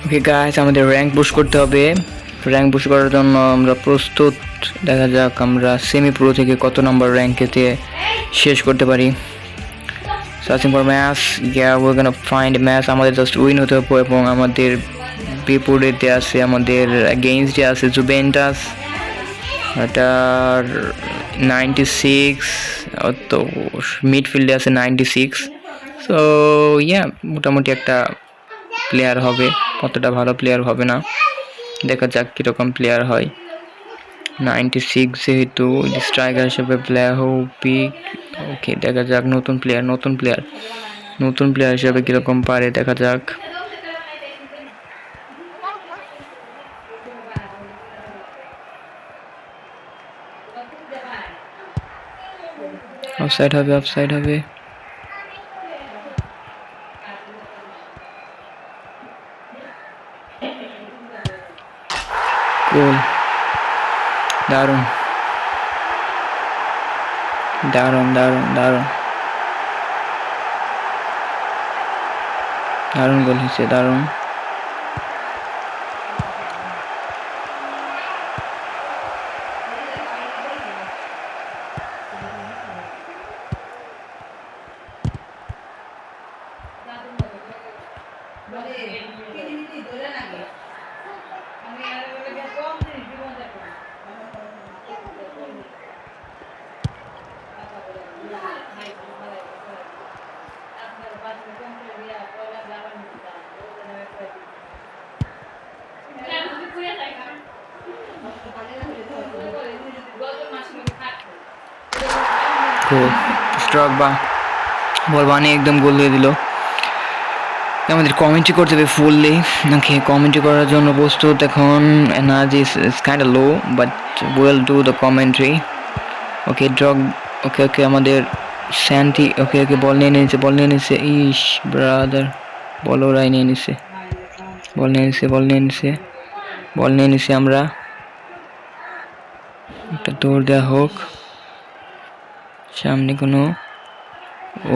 Okay guys, আমাদের rank push করতে হবে। র্যাঙ্ক পুশ করার জন্য আমরা প্রস্তুত। দেখা যাক আমরা সেমি প্রো থেকে কত নম্বর র্যাঙ্কেতে শেষ করতে পারি। Searching for match, yeah we gonna find match. আমাদের জাস্ট উইন হতে হবে এবং আমাদের বিপরীতে আছে, আমাদের এগেইনস্টে আছে জুভেন্টাস। এটার 96, তো মিডফিল্ডে আছে 96। সো ইয়া মোটামুটি একটা প্লেয়ার হবে, কতটা ভালো প্লেয়ার হবে না, দেখা যাক কীরকম প্লেয়ার হয়। 96 যেহেতু স্ট্রাইকার হিসেবে প্লেয়ার হবি। ওকে, দেখা যাক নতুন প্লেয়ার হিসেবে কীরকম পারে, দেখা যাক। অফসাইড হবে। গোল, দারুণ গোল হয়েছে, দারুণ। স্ট্রকবা বল বানিয়ে একদম গোল দিয়ে দিল। আমাদের কমেন্ট্রি করতে হবে ফুললি। ওকে, কমেন্ট্রি করার জন্য প্রস্তুত এখন। Energy is kind of low but will do the commentary. Okay okay আমাদের স্যান্টি। ওকে বল নিয়ে নিয়েছে। ইস ব্রাদার, বল ওরাই নিয়ে নিছে। বল নিয়ে নিছে আমরা। একটা দৌড় দেওয়া হোক সামনে কোনো।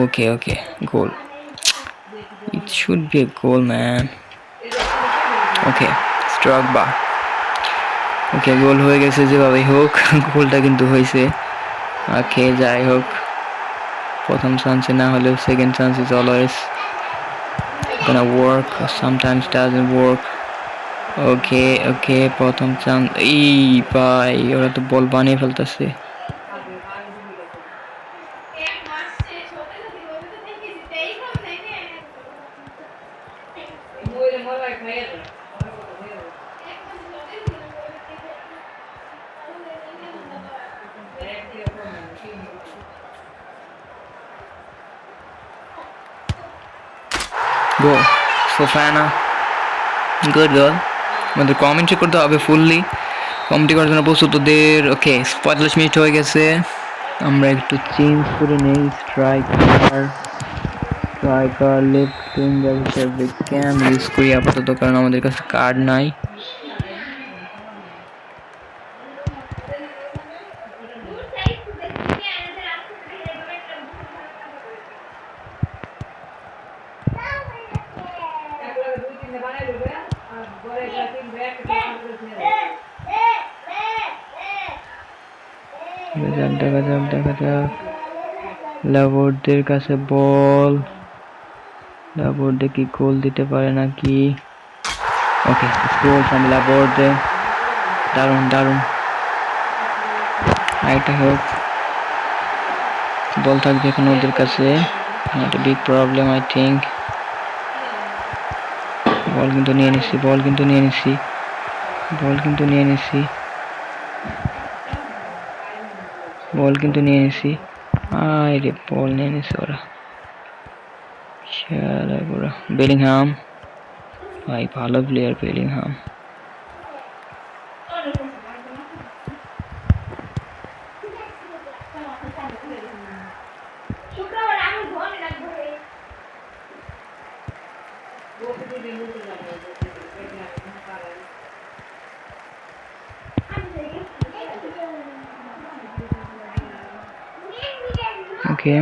ওকে গোল। It should be a goal, man. ওকে, স্ট্রকবা। ওকে, গোল হয়ে গেছে যেভাবেই হোক, গোলটা কিন্তু হয়েছে। ওকে, যাই হোক, প্রথম চান্সে না হলেও second chance is always gonna work, sometimes doesn't work. ওকে, প্রথম চান্স। এই ভাই, ওরা তো বল বানিয়ে ফেলতেছে। Go, Fofana. Good goal. আমাদের কমেন্ট্রি করতে হবে ফুললি। কমেন্ট্রি করার জন্য প্রস্তুত ওদের। ওকে, 45 মিনিট হয়ে গেছে। আমরা একটু চেঞ্জ করে নেই। স্ট্রাইকার লেফট উইঙ্গার হিসেবে ক্যাম ইউজ করি আপাতত, কারণ আমাদের কাছে কার্ড নাই। দেখা যাক লাবোর্ডের কাছে বল। লাবোর্ডে কি গোল দিতে পারে নাকি? Okay, goal from Laborde. দারুণ। আরেকটা হোক, বল থাকবে এখন ওদের কাছে। Not a big problem I think. Ball কিন্তু নিয়ে নিছি। আরে বল নিয়ে নিছে ওরা। শালা বেলিংহাম, ভাই ভালো প্লেয়ার বেলিংহাম। ওকে,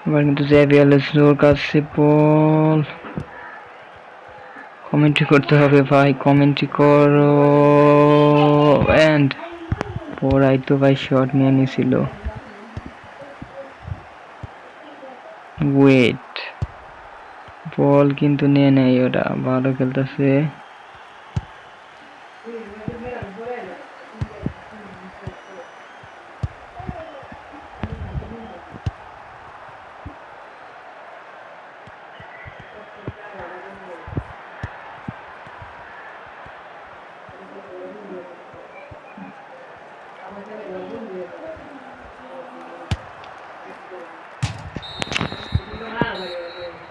এবার কিন্তু জেভিয়ালের কাছে বল, কমেন্ট্রি করতে হবে ভাই, কমেন্ট্রি করো। এন্ড পড়াই তো ভাই শট নিয়ে নিছিল। ওয়েট, বল কিন্তু নিয়ে নেই, ওটা ভালো খেলতেছে।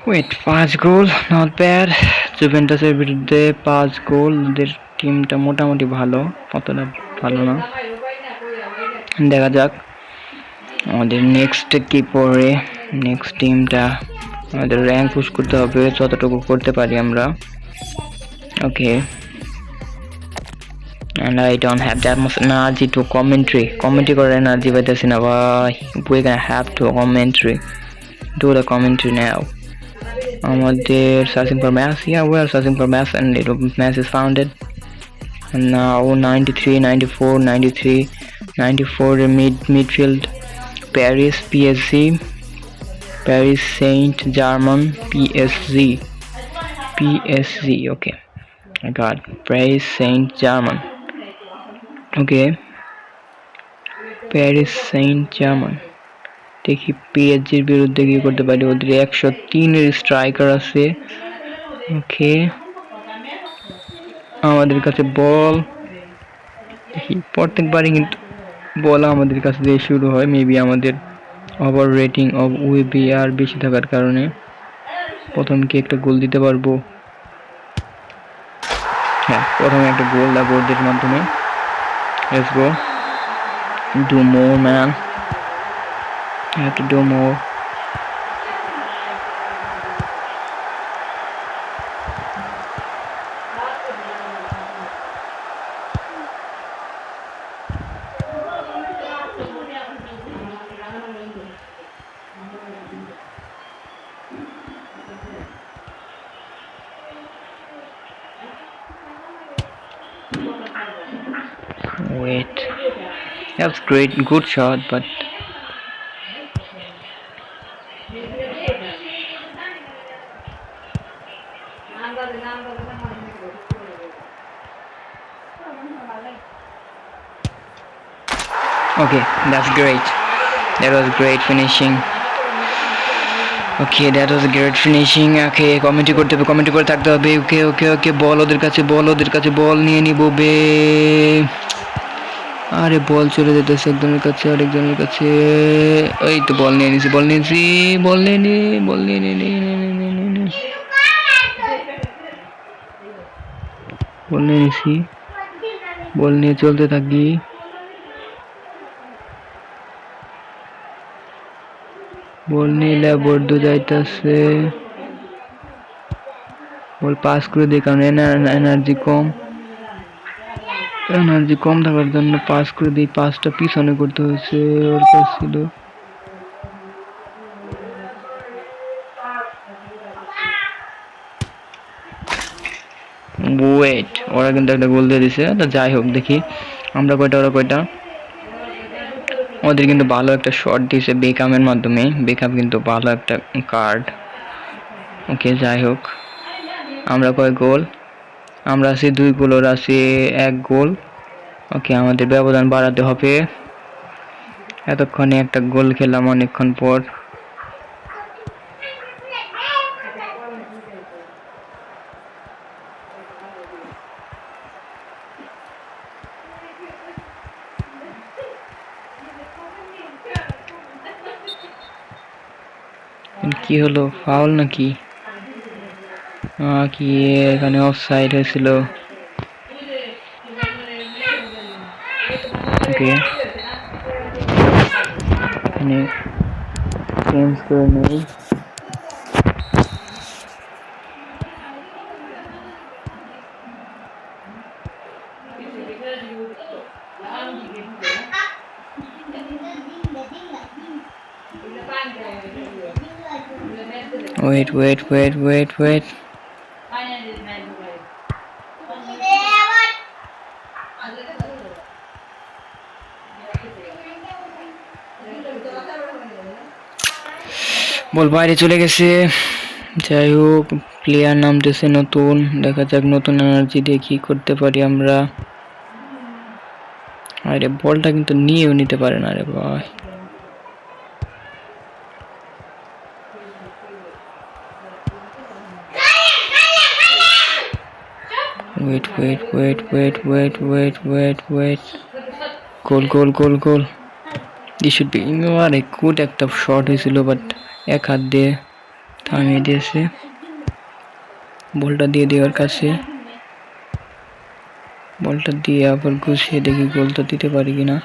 Wait, 5 goal, not bad. জুভেন্টাসের বিরুদ্ধে 5 গোল। ওদের টিমটা মোটামুটি ভালো, অতটা ভালো না। দেখা যাক আমাদের নেক্সট কি পড়ে। নেক্সট টিমটা আমাদের র্যাঙ্ক পুশ করতে হবে, যতটুকু করতে পারি আমরা। ওকে, and I don't have that much energy to commentary করার এনার্জি পাইতেছি না ভাই। we gonna have to do the commentary now. আমাদের searching for match, yeah, we are searching for match and little match is founded. And now 93, 94, 93, 94 midfield. Paris Saint-Germain, PSG. Okay, I got Paris Saint-Germain. Okay, Paris Saint-Germain. দেখি পিএসজির বিরুদ্ধে কি করতে পারি। ওদের 103 striker আছে। ওকে, আমাদের কাছে বল, দেখি প্রত্যেকবারই কিন্তু বল আমাদের কাছে দিয়ে শুরু হয়। মেবি আমাদের ওভার রেটিং অফ উইবিআর বেশি থাকার কারণে প্রথম কি একটা গোল দিতে পারবো। হ্যাঁ, প্রথমে একটা গোল দেবো ওদের মাধ্যমে। Let's go, do more man, I have to do more. Wait, that's great, good shot, but okay, that's great. That was great finishing. Okay, that was a great finishing. Okay, commentary করতে হবে, commentary করে থাকতে হবে। ওকে ওকে ওকে, বল ওদের কাছে, বল নিয়ে নিব বে। আরে বল চলে যেতেছে একজনের কাছে আরেকজনের কাছে। এই তো বল নিয়ে নিছি, বল নিয়ে নিছি, বল নিয়ে চলতে থাকি। বল নিলে বর্ধ যাইতেছে, বল পাস করে দিই, কারণ এনার্জি কম থাকার জন্য পাস করে দিই। পাসটা পিছনে করতে হয়েছে, ওর কাছে ছিল। ওয়েট, ওরা কিন্তু একটা গোল দিয়ে দিছে। যাই হোক, দেখি আমরা কয়টা ওরা কয়টা। ওদের কিন্তু ভালো একটা শট দিয়েছে বেকামের মাধ্যমে। বেকাম কিন্তু ভালো একটা কার্ড। ওকে, যাই হোক, আমরা কয় গোল? আমরা আছি 2 গোল, ওরা আছে 1 গোল। ওকে, আমাদের ব্যবধান বাড়াতে হবে। এতক্ষণে একটা গোল খেলাম অনেকক্ষণ পর। কি হলো, ফাউল নাকি? কি এখানে অফসাইড হয়েছিল। ওকে, এখানে চেঞ্জ করে নেই। Wait. বল বাইরে চলে গেছে। যাই হোক, প্লেয়ার নামতেছে নতুন, দেখা যাক নতুন এনার্জি দিয়ে কি করতে পারি আমরা। আরে বলটা কিন্তু নিয়েও নিতে পারে না রে ভাই। Wait. Goal. This should be আরে গুড একটা শট হয়েছিল, বাট এক হাত দিয়ে থামিয়ে দিয়েছে। বলটা দিয়ে দেওয়ার কাছে, বলটা দিয়ে আবার ঘুষিয়ে দেখি গোলটা দিতে পারি কিনা।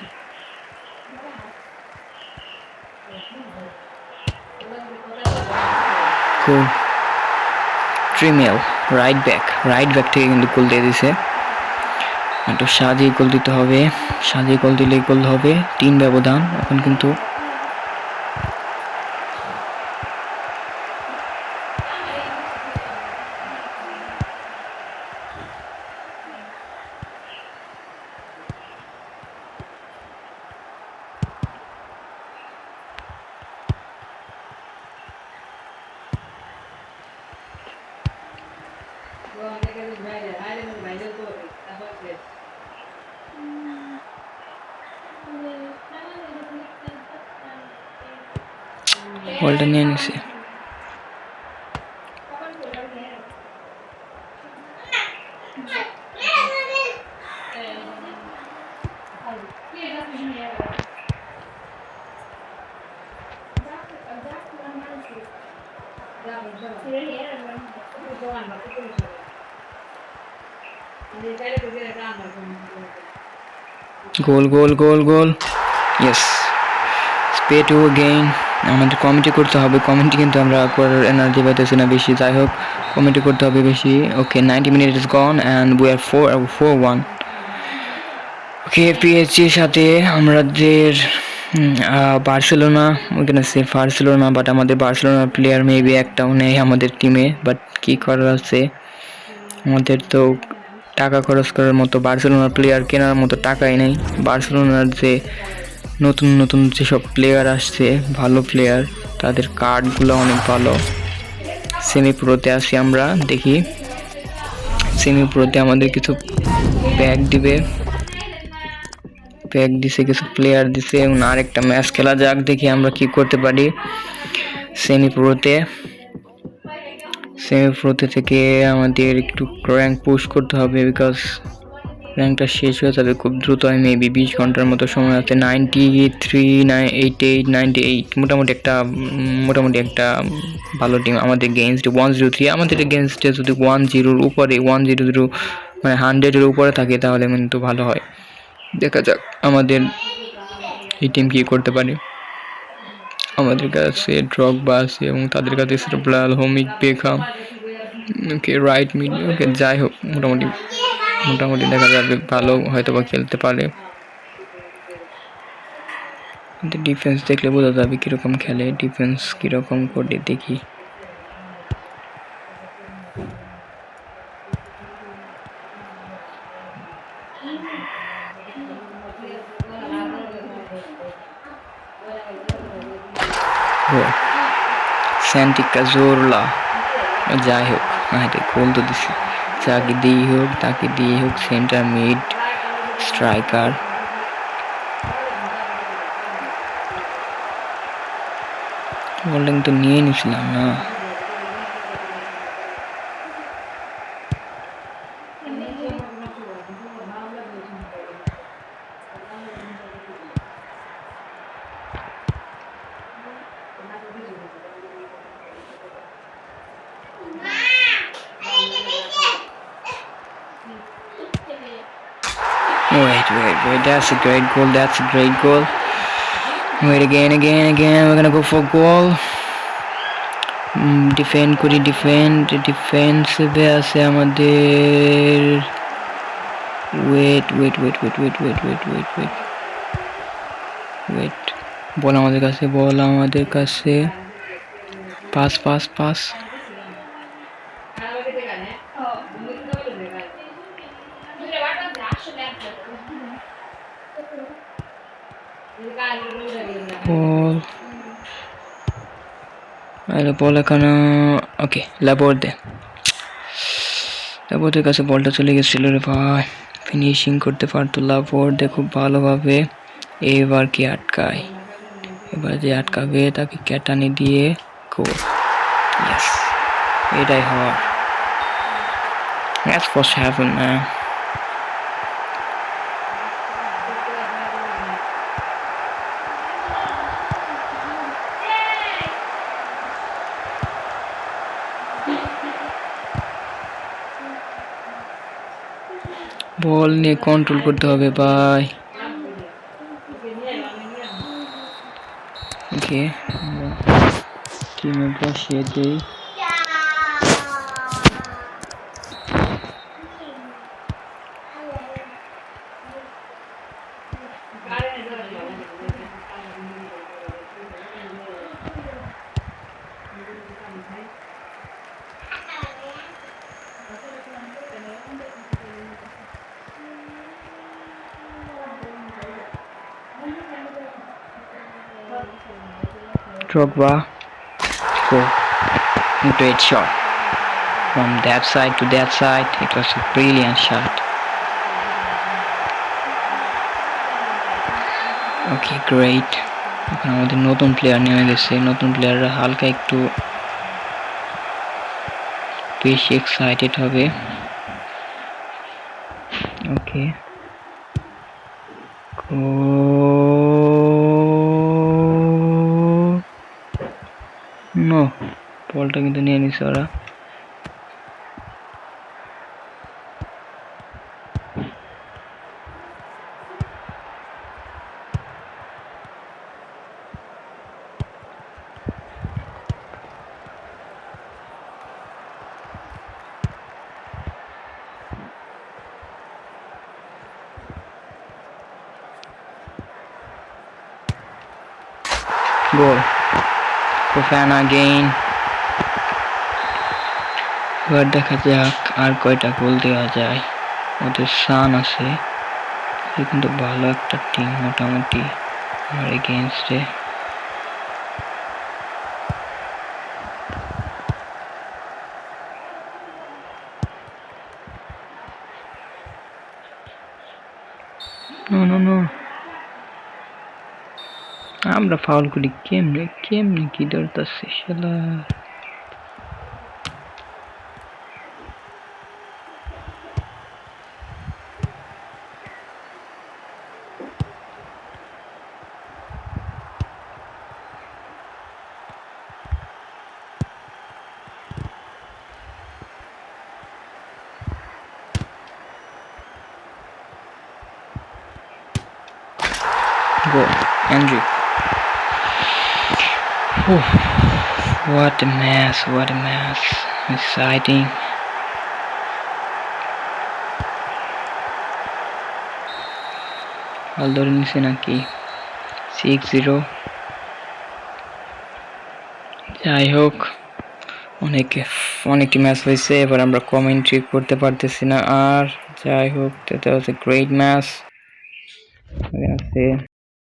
গোল। ট্রিমেল রাইট ব্যাক থেকে কিন্তু গোল দিয়ে দিছে। একটু সাজিয়ে গোল দিতে হবে, সাজিয়ে গোল দিলে গোল হবে। 3 ব্যবধান এখন কিন্তু। বলটা নিয়ে নিছে। গোল। ইয়েস, স্পে টু গেইন। আমাদের কমেন্ট্রি করতে হবে, কমেন্ট্রি কিন্তু আমরা করার এনার্জি পাইতেছি না বেশি। যাই হোক, কমেন্ট্রি করতে হবে বেশি। ওকে, 90 minute is gone and we are 4-1। ওকে, পিএসজির সাথে আমাদের বার্সেলোনা, ওখানে সে বার্সেলোনা, বাট আমাদের বার্সেলোনার প্লেয়ার মেবি একটাও নেই আমাদের টিমে। বাট কী করার আছে, আমাদের তো টাকা খরচ করার মতো, বার্সেলোনার প্লেয়ার কেনার মতো টাকাই নেই। বার্সেলোনার যে নতুন যেসব প্লেয়ার আসছে, ভালো প্লেয়ার, তাদের কার্ডগুলো অনেক ভালো। সেমি প্রোতে আসি আমরা, দেখি সেমি প্রোতে আমাদের কিছু প্যাক দিছে, কিছু প্লেয়ার দিছে। এবং আরেকটা ম্যাচ খেলা যাক, দেখি আমরা কি করতে পারি সেমি প্রোতে থেকে। আমাদের একটু র্যাঙ্ক পুশ করতে হবে, বিকজ র্যাঙ্কটা শেষ হয়ে যাবে খুব দ্রুত। মেবি 20 ঘন্টার মতো সময় আছে। 93, 88, 98, মোটামুটি একটা ভালো টিম আমাদের এগেইনস্টে। 103 আমাদের এগেইনস্টে যদি 10-র উপরে, 100 মানে 100-এর উপরে থাকে তাহলে কিন্তু ভালো হয়। দেখা যাক আমাদের এই টিম কি করতে পারে। আমাদের কাছে ড্রগবা আছে এবং তাদের কাছে cerebral, হোমিক, Beckham, okay right mid. ওকে, যাই হোক, মোটামুটি দেখা যাবে, ভালো হয়তো বা খেলতে পারে। কিন্তু ডিফেন্স দেখলে বোঝা যাবে কীরকম খেলে, ডিফেন্স কীরকম করে দেখি। স্যান্টি কাজোরলা, যাই হোক, গোল তো দিছি। তাকে দিয়ে হোক সেন্টার মিড স্ট্রাইকার। বলটা কিন্তু নিয়ে নিছিলাম না। Wait, that's a great goal. Wait, again, we're gonna go for goal. ডিফেন্সিভে আছে আমাদের। ওয়েট, বল আমাদের কাছে। Pass pass pass. Ball ball এখানে। ওকে লাবোর্ডের কাছে বলটা চলে গেছিল রে ভাই। ফিনিশিং করতে পারতো লাবোর্ডে খুব ভালোভাবে। এবার কি আটকায়? এবার যে আটকাবে তাকে ক্যাটানি দিয়ে গোল। ইয়েস, এটাই হওয়ার। That's what's happened, man. বল নিয়ে কন্ট্রোল করতে হবে ভাই। ওকে, টিমে বসিয়ে দেই। Drogba, go. Great shot. From that side to that side, it was a brilliant shot. Okay, great. এখন আমাদের নতুন প্লেয়ার নেমে গেছে। নতুন প্লেয়াররা হালকা একটু বেশি এক্সাইটেড হবে। ওকে, নো, বলটা কিন্তু নিয়ে নিছে ওরা। গোল, Fofana again. এবার দেখা যাক আর কয়টা গোল দেওয়া যায়। ওদের সান আছে, কিন্তু ভালো একটা টিম মোটামুটি আমার এগেইনস্টে। নো, আমরা ফাউল করি কেমনে কি ধরতেছে শালা। Go, Andrew. What a mess. Exciting. বল ধরে নিছে নাকি? 6-0। যাই হোক, অনেকটি ম্যাচ হয়েছে। এবার আমরা কমেন্ট্রি করতে পারতেছি না আর। যাই হোক, that was a great match.